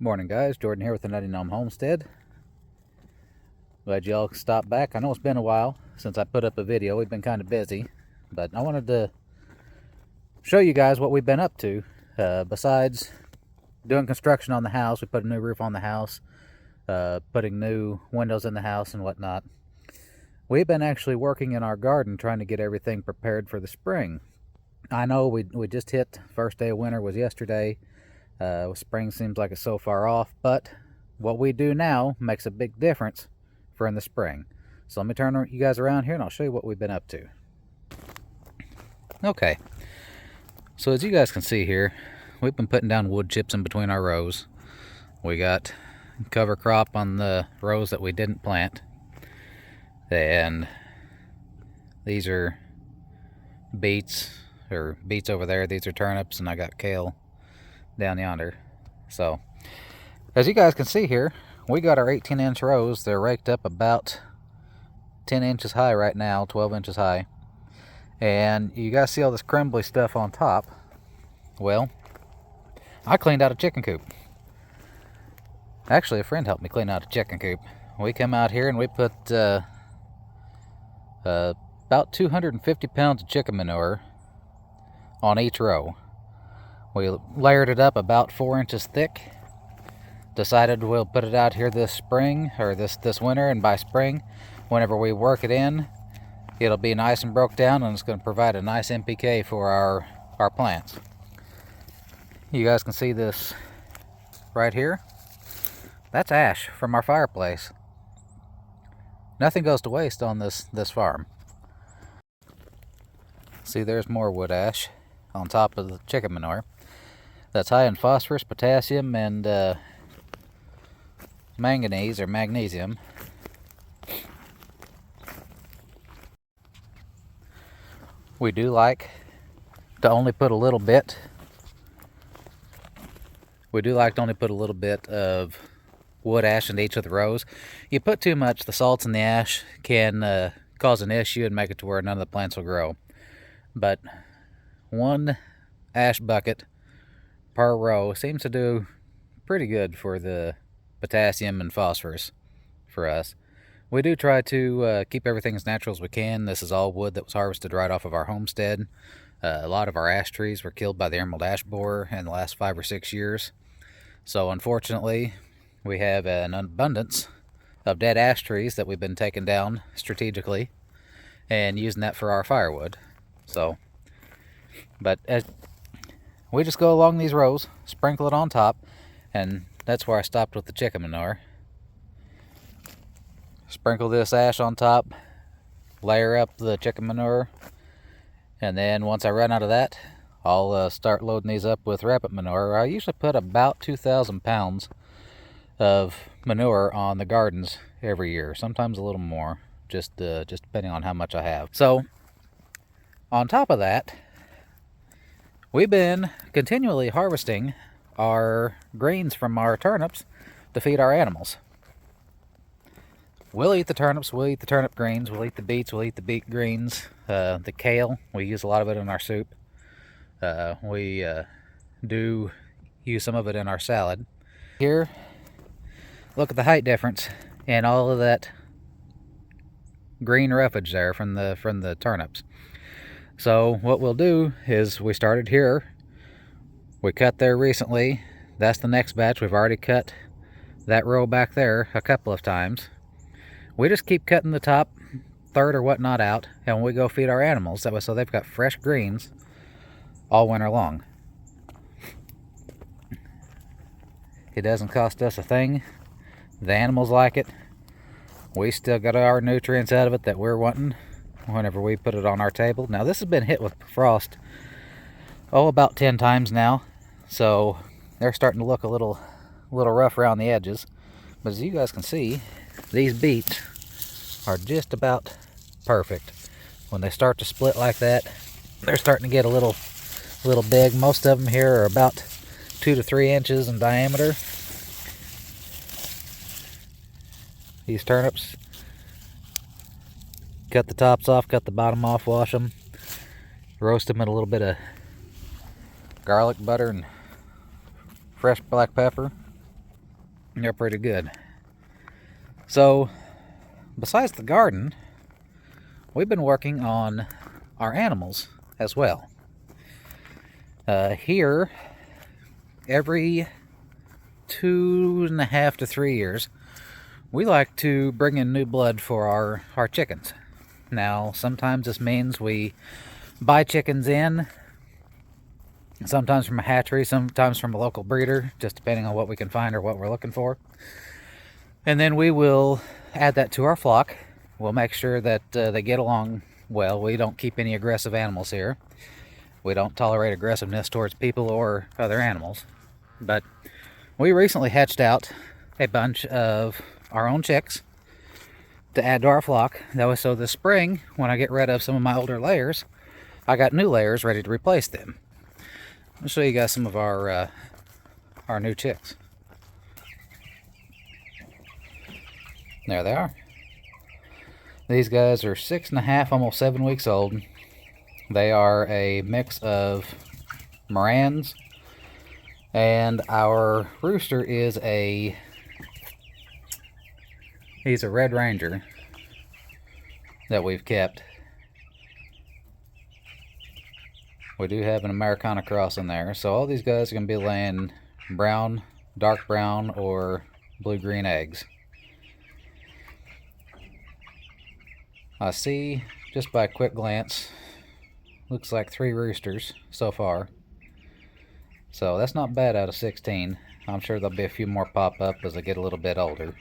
Morning guys, Jordan here with the Nutty Gnome Homestead. Glad y'all stopped back. I know it's been a while since I put up a video. We've been kind of busy, but I wanted to show you guys what we've been up to. Besides doing construction on the house, we put a new roof on the house, putting new windows in the house and whatnot. We've been actually working in our garden trying to get everything prepared for the spring. I know we just hit first day of winter was yesterday. Spring seems like it's so far off, but what we do now makes a big difference for in the spring. So let me turn you guys around here and I'll show you what we've been up to. Okay, so as you guys can see here, we've been putting down wood chips in between our rows. We got cover crop on the rows that we didn't plant, and these are beets over there. These are turnips, and I got kale down yonder. So as you guys can see here, we got our 18-inch rows. They're raked up about 10 inches high right now, 12 inches high. And you guys see all this crumbly stuff on top. Well, I cleaned out a chicken coop. Actually, a friend helped me clean out a chicken coop. We come out here and we put about 250 pounds of chicken manure on each row. We layered it up about 4 inches thick. Decided we'll put it out here this spring, or this winter, and by spring, whenever we work it in, it'll be nice and broke down, and it's going to provide a nice NPK for our plants. You guys can see this right here. That's ash from our fireplace. Nothing goes to waste on this farm. See, there's more wood ash on top of the chicken manure. That's high in phosphorus, potassium, and manganese or magnesium. We do like to only put a little bit. Of wood ash into each of the rows. You put too much, the salts in the ash can cause an issue and make it to where none of the plants will grow. But one ash bucket per row seems to do pretty good for the potassium and phosphorus for us. We do try to keep everything as natural as we can. This is all wood that was harvested right off of our homestead. A lot of our ash trees were killed by the emerald ash borer in the last 5 or 6 years. So unfortunately, we have an abundance of dead ash trees that we've been taking down strategically and using that for our firewood. So, but as we just go along these rows, sprinkle it on top, and that's where I stopped with the chicken manure. Sprinkle this ash on top, layer up the chicken manure, and then once I run out of that, I'll start loading these up with rabbit manure. I usually put about 2,000 pounds of manure on the gardens every year, sometimes a little more, just depending on how much I have. So on top of that, we've been continually harvesting our greens from our turnips to feed our animals. We'll eat the turnips, we'll eat the turnip greens, we'll eat the beets, we'll eat the beet greens, the kale, we use a lot of it in our soup. We do use some of it in our salad. Here, look at the height difference and all of that green roughage there from the turnips. So what we'll do is, we started here, we cut there recently, that's the next batch. We've already cut that row back there a couple of times. We just keep cutting the top third or whatnot out, and when we go feed our animals, that way so they've got fresh greens all winter long. It doesn't cost us a thing. The animals like it. We still got our nutrients out of it that we're wanting whenever we put it on our table. Now this has been hit with frost about 10 times now, so they're starting to look a little rough around the edges. But as you guys can see, these beets are just about perfect. When they start to split like that, they're starting to get a little big. Most of them here are about 2 to 3 inches in diameter. These turnips, cut the tops off, cut the bottom off, wash them, roast them in a little bit of garlic butter and fresh black pepper. They're pretty good. So, besides the garden, we've been working on our animals as well. Here, every 2.5 to 3 years, we like to bring in new blood for our chickens. Now, sometimes this means we buy chickens in, sometimes from a hatchery, sometimes from a local breeder, just depending on what we can find or what we're looking for. And then we will add that to our flock. We'll make sure that they get along well. We don't keep any aggressive animals here. We don't tolerate aggressiveness towards people or other animals. But we recently hatched out a bunch of our own chicks to add to our flock. That was so this spring, when I get rid of some of my older layers, I got new layers ready to replace them. I'll show you guys some of our new chicks. There they are. These guys are 6.5, almost 7 weeks old. They are a mix of Morans, and our rooster is he's a Red Ranger that we've kept. We do have an Americana cross in there, so all these guys are going to be laying brown, dark brown, or blue-green eggs. I see, just by a quick glance, looks like 3 roosters so far. So that's not bad out of 16. I'm sure there'll be a few more pop up as they get a little bit older.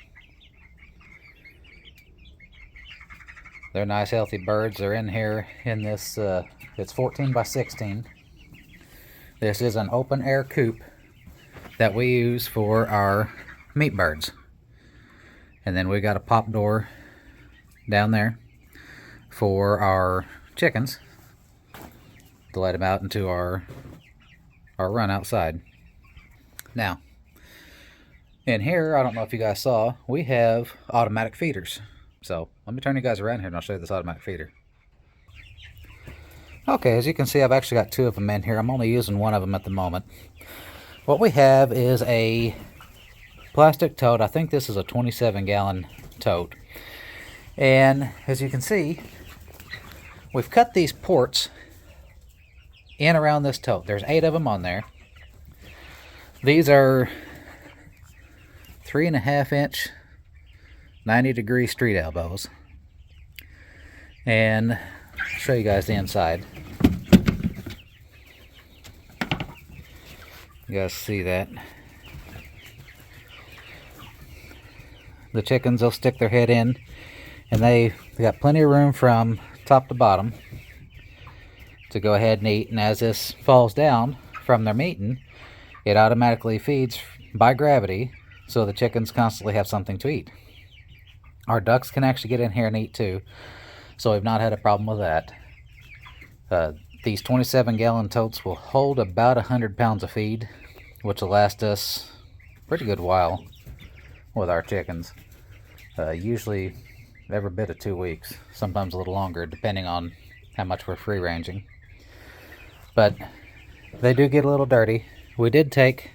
They're nice healthy birds. They're in here in this, it's 14 by 16. This is an open air coop that we use for our meat birds. And then we got a pop door down there for our chickens to let them out into our run outside. Now, in here, I don't know if you guys saw, we have automatic feeders. So let me turn you guys around here and I'll show you this automatic feeder. Okay, as you can see, I've actually got 2 of them in here. I'm only using one of them at the moment. What we have is a plastic tote. I think this is a 27-gallon tote. And as you can see, we've cut these ports in around this tote. There's 8 of them on there. These are 3.5-inch 90-degree street elbows. And I'll show you guys the inside. You guys see that? The chickens, they'll stick their head in, and they got plenty of room from top to bottom to go ahead and eat. And as this falls down from their meeting, it automatically feeds by gravity, so the chickens constantly have something to eat. Our ducks can actually get in here and eat too, so we've not had a problem with that. These 27-gallon totes will hold about 100 pounds of feed, which will last us a pretty good while with our chickens. Usually every bit of 2 weeks, sometimes a little longer, depending on how much we're free ranging. But they do get a little dirty. We did take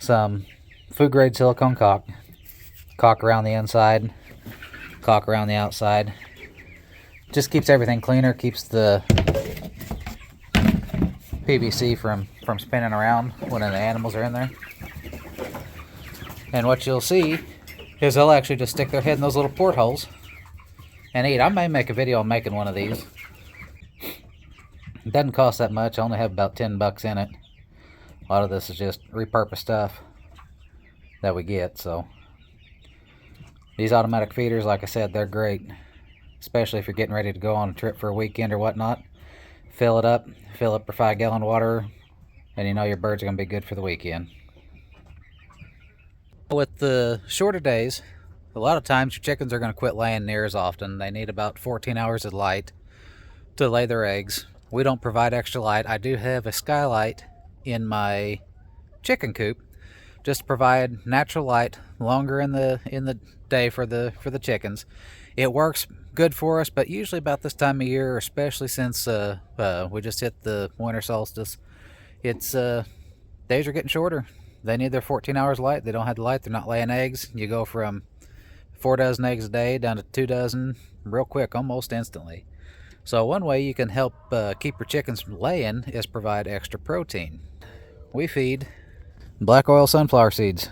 some food grade silicone caulk around the inside, caulk around the outside. Just keeps everything cleaner, keeps the PVC from spinning around when the animals are in there. And what you'll see is they'll actually just stick their head in those little portholes and eat. I may make a video on making one of these. It doesn't cost that much. I only have about 10 bucks in it. A lot of this is just repurposed stuff that we get. So these automatic feeders, like I said, they're great, especially if you're getting ready to go on a trip for a weekend or whatnot. Fill up your 5-gallon water, and you know your birds are going to be good for the weekend. With the shorter days, a lot of times your chickens are going to quit laying near as often. They need about 14 hours of light to lay their eggs. We don't provide extra light. I do have a skylight in my chicken coop just to provide natural light longer in the day for the chickens. It works good for us, but usually about this time of year, especially since we just hit the winter solstice, it's days are getting shorter. They need their 14 hours light. They don't have the light, they're not laying eggs. You go from 4 dozen eggs a day down to 2 dozen real quick, almost instantly. So one way you can help keep your chickens from laying is provide extra protein. We feed black oil sunflower seeds,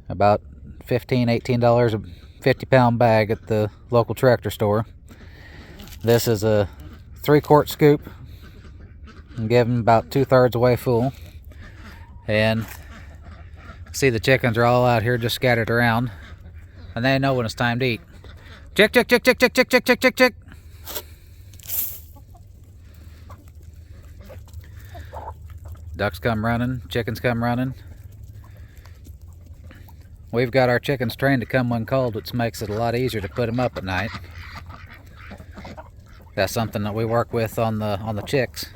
about $15–18 a 50-pound bag at the local tractor store. This is a 3-quart scoop. And give them about 2/3 away full. And see, the chickens are all out here just scattered around, and they know when it's time to eat. Chick, chick, chick, chick, chick, chick, chick, chick, chick, chick. Ducks come running, chickens come running. We've got our chickens trained to come when cold, which makes it a lot easier to put them up at night. That's something that we work with on the chicks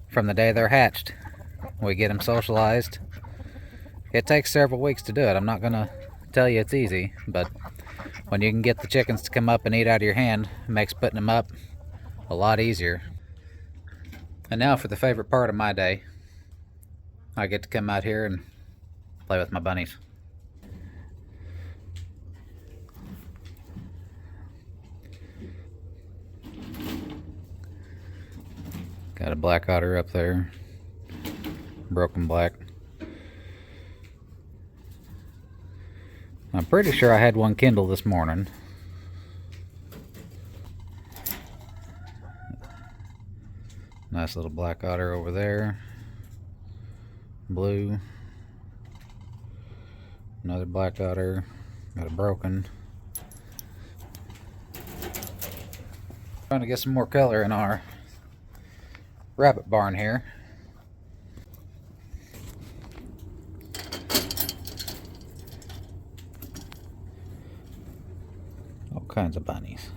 from the day they're hatched. We get them socialized. It takes several weeks to do it. I'm not gonna tell you it's easy, but when you can get the chickens to come up and eat out of your hand, it makes putting them up a lot easier. And now for the favorite part of my day. I get to come out here and play with my bunnies. Got a black otter up there, broken black. I'm pretty sure I had one kindle this morning. Nice little black otter over there. Blue. Another black otter. Got a broken. Trying to get some more color in our rabbit barn here. All kinds of bunnies.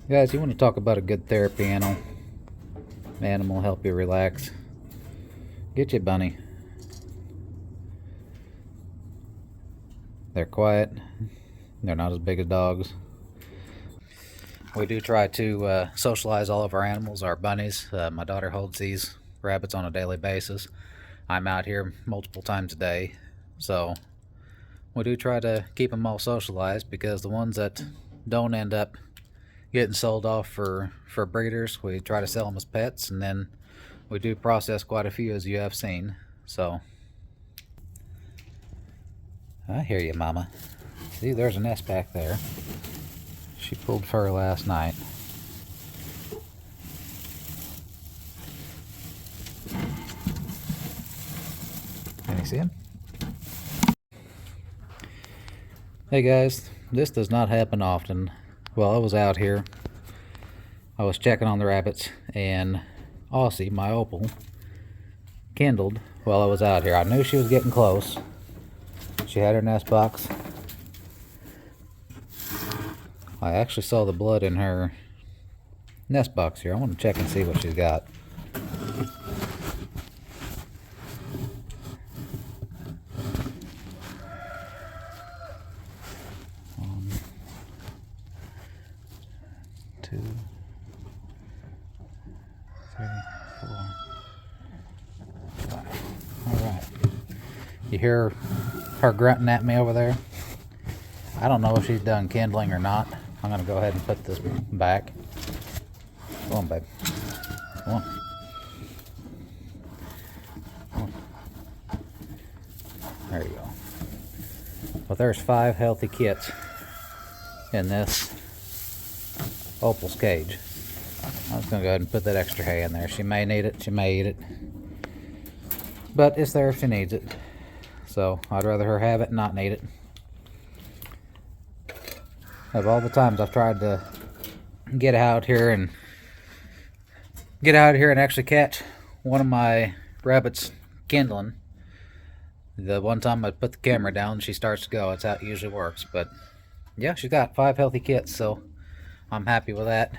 Guys, you want to talk about a good therapy animal help you relax? Get you a bunny. They're quiet. They're not as big as dogs. We do try to socialize all of our animals, our bunnies. My daughter holds these rabbits on a daily basis. I'm out here multiple times a day. So we do try to keep them all socialized, because the ones that don't end up getting sold off for breeders, we try to sell them as pets, and then we do process quite a few, as you have seen. So I hear you, Mama. See, there's a nest back there. She pulled fur last night. Can you see him? Hey guys, this does not happen often. While I was out here, I was checking on the rabbits, and Aussie, my opal, kindled while I was out here. I knew she was getting close. She had her nest box. I actually saw the blood in her nest box here. I want to check and see what she's got. Two, three, four, five. All right. You hear her grunting at me over there? I don't know if she's done kindling or not. I'm going to go ahead and put this back. Come on, babe. Come on. Come on. There you go. Well, there's 5 healthy kits in this opal's cage. I'm just going to go ahead and put that extra hay in there. She may need it. She may eat it. But it's there if she needs it. So I'd rather her have it and not need it. Of all the times I've tried to get out here and actually catch one of my rabbits kindling, the one time I put the camera down, she starts to go. That's how it usually works. But yeah, she's got 5 healthy kits, so I'm happy with that.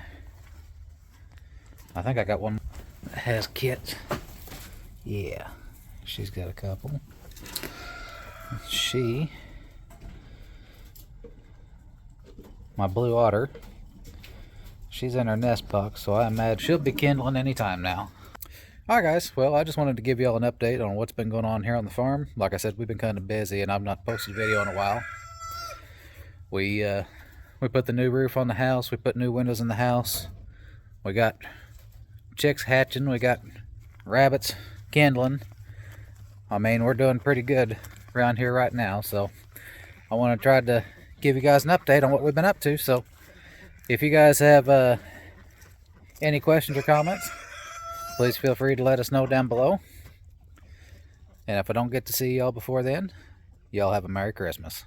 I think I got one that has kits. Yeah, she's got a couple. My blue otter, she's in her nest box, so I imagine she'll be kindling anytime now. Alright guys, well I just wanted to give y'all an update on what's been going on here on the farm. Like I said, we've been kind of busy and I've not posted a video in a while. We put the new roof on the house, we put new windows in the house, we got chicks hatching, we got rabbits kindling. I mean, we're doing pretty good around here right now, so I want to try to give you guys an update on what we've been up to. So if you guys have any questions or comments, please feel free to let us know down below. And if I don't get to see y'all before then, y'all have a Merry Christmas.